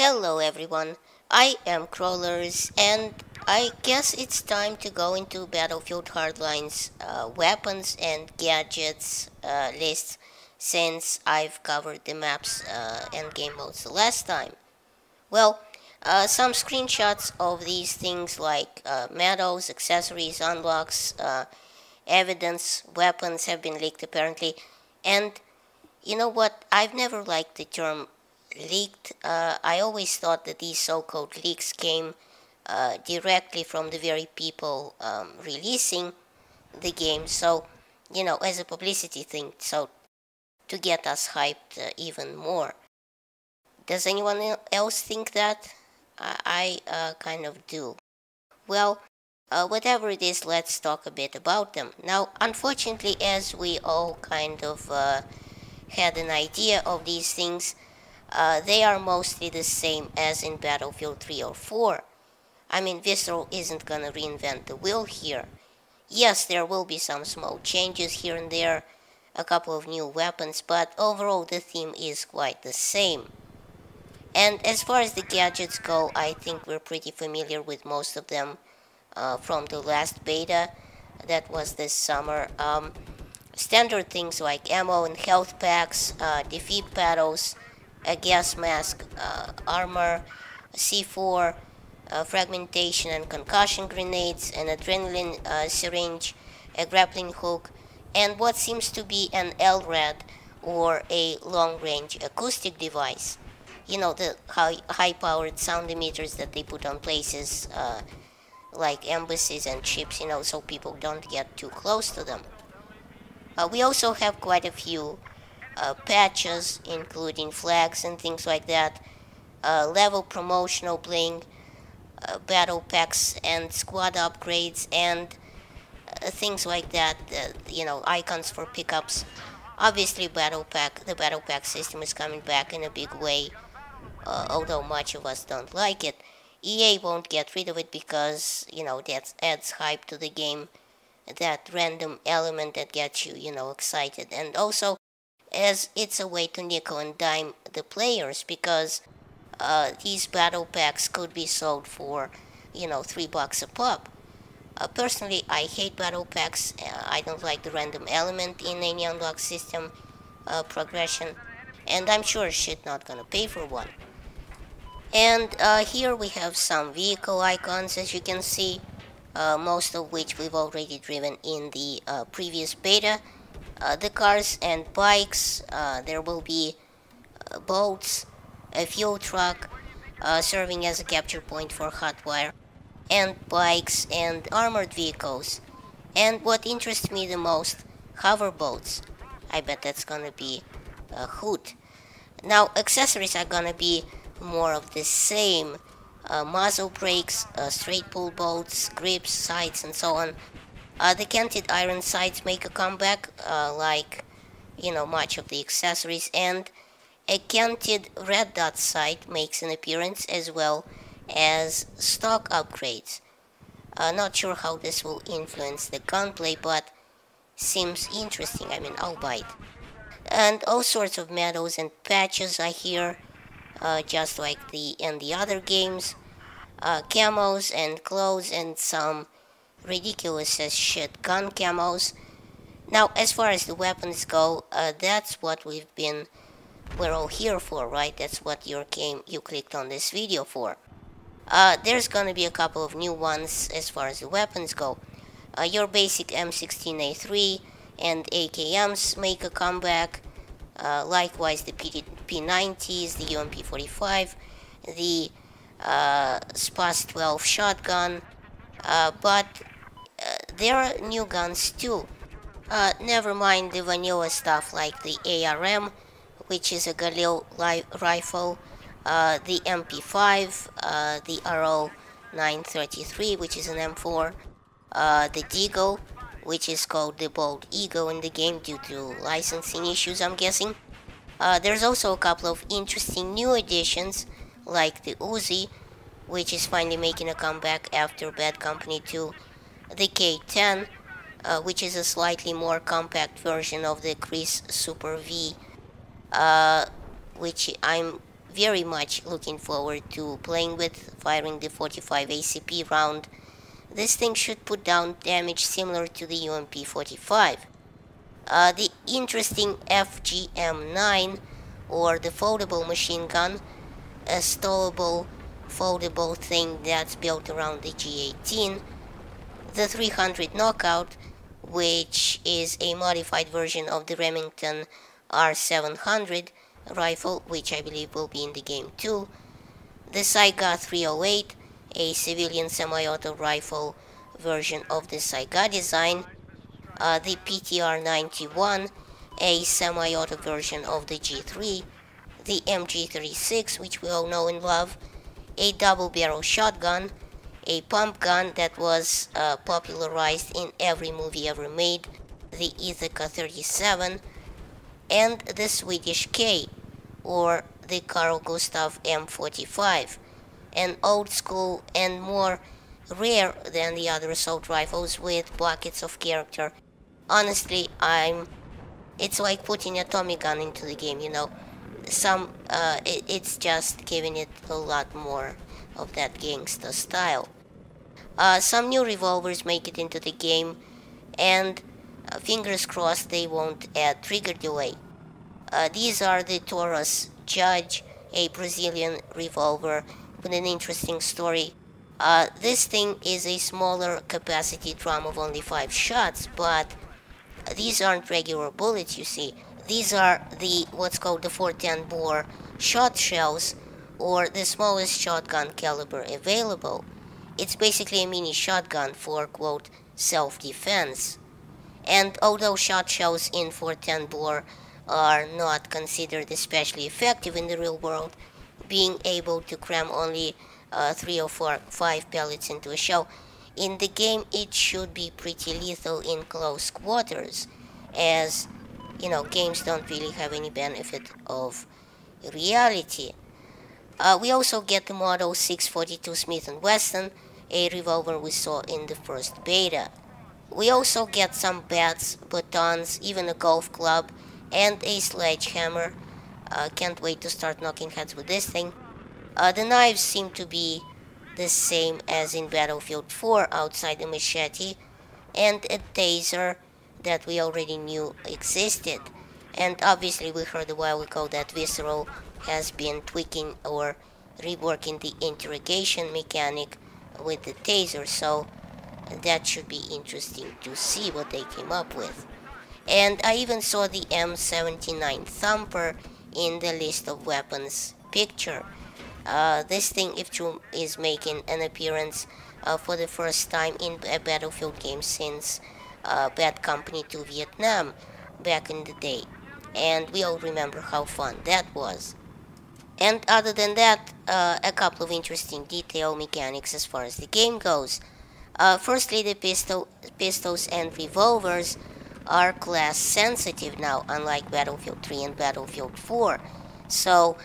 Hello everyone, I am Crawlers and I guess it's time to go into Battlefield Hardline's weapons and gadgets list since I've covered the maps and game modes the last time. Well, some screenshots of these things like medals, accessories, unlocks, evidence, weapons have been leaked apparently, and you know what, I've never liked the term leaked. I always thought that these so-called leaks came directly from the very people releasing the game, so, as a publicity thing, so to get us hyped even more. Does anyone else think that? I kind of do. Well, whatever it is, let's talk a bit about them. Now, unfortunately, as we all kind of had an idea of these things, they are mostly the same as in Battlefield 3 or 4. I mean, Visceral isn't gonna reinvent the wheel here. Yes, there will be some small changes here and there, a couple of new weapons, but overall the theme is quite the same. And as far as the gadgets go, I think we're pretty familiar with most of them from the last beta that was this summer. Standard things like ammo and health packs, defeat paddles, a gas mask, armor, C4, fragmentation and concussion grenades, an adrenaline syringe, a grappling hook, and what seems to be an LRAD or a long-range acoustic device. You know, the high-powered sound emitters that they put on places like embassies and ships, so people don't get too close to them. We also have quite a few patches, including flags and things like that, level promotional bling, battle packs and squad upgrades, and things like that, icons for pickups. Obviously, the battle pack system is coming back in a big way, although much of us don't like it. EA won't get rid of it because, that adds hype to the game, that random element that gets you, excited. And also, as it's a way to nickel and dime the players, because these battle packs could be sold for, $3 a pop. Personally, I hate battle packs. I don't like the random element in any unlock system progression, and I'm sure shit not gonna pay for one. And here we have some vehicle icons, as you can see, most of which we've already driven in the previous beta. The cars and bikes, there will be boats, a fuel truck serving as a capture point for Hotwire, and bikes and armored vehicles. And what interests me the most, hoverboats. I bet that's gonna be a hoot. Now, accessories are gonna be more of the same. Muzzle brakes, straight pull bolts, grips, sights, and so on. The canted iron sights make a comeback, like, much of the accessories, and a canted red dot sight makes an appearance, as well as stock upgrades. Not sure how this will influence the gunplay, but seems interesting. I mean, I'll buy it. And all sorts of medals and patches are here, just like in the other games. Camos and clothes and some ridiculous as shit gun camos. Now, as far as the weapons go, that's what we're all here for, right? That's what you clicked on this video for. There's gonna be a couple of new ones as far as the weapons go. Your basic M16A3 and AKMs make a comeback. Likewise, the P90s, the UMP45, the SPAS 12 shotgun, but there are new guns too. Never mind the vanilla stuff like the ARM, which is a Galil rifle, the MP5, the RO 933, which is an M4, the Deagle, which is called the Bold Eagle in the game due to licensing issues, I'm guessing. There's also a couple of interesting new additions, like the Uzi, which is finally making a comeback after Bad Company 2, the K10, which is a slightly more compact version of the Chris Super V, which I'm very much looking forward to playing with, firing the 45 ACP round. This thing should put down damage similar to the UMP-45. The interesting FGM-9, or the foldable machine gun, a stowable, foldable thing that's built around the G18. The 300 Knockout, which is a modified version of the Remington R700 rifle, which I believe will be in the game too. The Saiga 308, a civilian semi-auto rifle version of the Saiga design. The PTR-91, a semi-auto version of the G3. The MG36, which we all know and love. A double-barrel shotgun. A pump gun that was popularized in every movie ever made. The Ithaca 37. And the Swedish K, or the Carl Gustaf M45, an old school and more rare than the other assault rifles with buckets of character. Honestly, it's like putting a Tommy gun into the game, you know. It's just giving it a lot more of that gangsta style. Some new revolvers make it into the game, and fingers crossed they won't add trigger delay. These are the Taurus Judge, a Brazilian revolver with an interesting story. This thing is a smaller capacity drum of only 5 shots, but these aren't regular bullets, you see. These are what's called the 410 bore shot shells, or the smallest shotgun caliber available. It's basically a mini shotgun for, quote, self-defense. And although shot shells in 410 bore are not considered especially effective in the real world, being able to cram only 3 or 5 pellets into a shell, in the game it should be pretty lethal in close quarters, as, you know, games don't really have any benefit of reality. We also get the Model 642 Smith & Wesson, a revolver we saw in the first beta. We also get some bats, batons, even a golf club, and a sledgehammer. Can't wait to start knocking heads with this thing. The knives seem to be the same as in Battlefield 4 outside the machete, and a taser that we already knew existed. And obviously we heard a while ago that Visceral has been tweaking or reworking the interrogation mechanic with the taser, so that should be interesting to see what they came up with. And I even saw the M79 Thumper in the list of weapons picture. This thing, if true, is making an appearance for the first time in a Battlefield game since Bad Company 2 Vietnam back in the day. And we all remember how fun that was. And other than that, a couple of interesting detail mechanics as far as the game goes. Firstly, the pistols and revolvers are class sensitive now, unlike Battlefield 3 and Battlefield 4. So,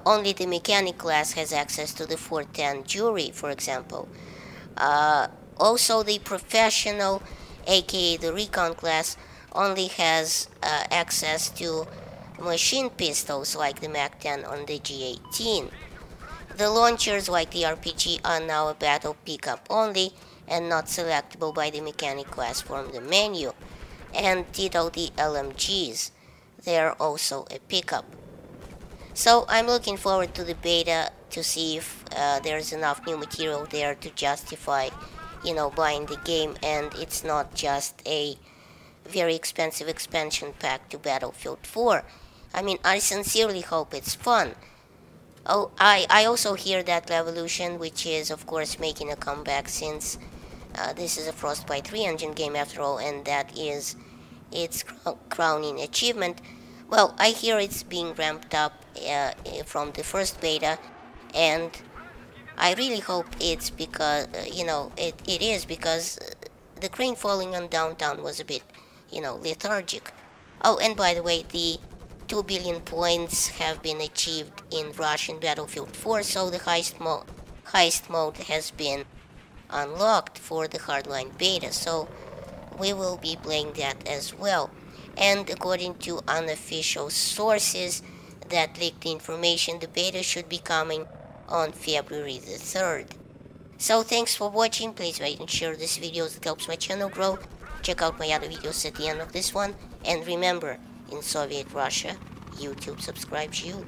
only the mechanic class has access to the 410 jury, for example. Also, the professional, aka the recon class, only has access to machine pistols like the MAC-10 on the G18. The launchers like the RPG are now a battle pickup only and not selectable by the mechanic class from the menu. And ditto the LMGs, they are also a pickup. So I'm looking forward to the beta to see if there's enough new material there to justify, you know, buying the game, and it's not just a very expensive expansion pack to Battlefield 4. I mean, I sincerely hope it's fun. Oh, I also hear that Revolution, which is of course making a comeback since this is a Frostbite 3 engine game after all, and that is its crowning achievement. Well, I hear it's being ramped up from the first beta, and I really hope it's because, you know, it is because the crane falling on downtown was a bit, you know, lethargic. Oh, and by the way, the 2 billion points have been achieved in Rush in Battlefield 4, so the heist mode has been unlocked for the Hardline beta, so we will be playing that as well. And according to unofficial sources, that leaked information. The beta should be coming on February the 3rd. So thanks for watching. Please rate and share this video, it helps my channel grow. Check out my other videos at the end of this one. And remember, in Soviet Russia, YouTube subscribes you.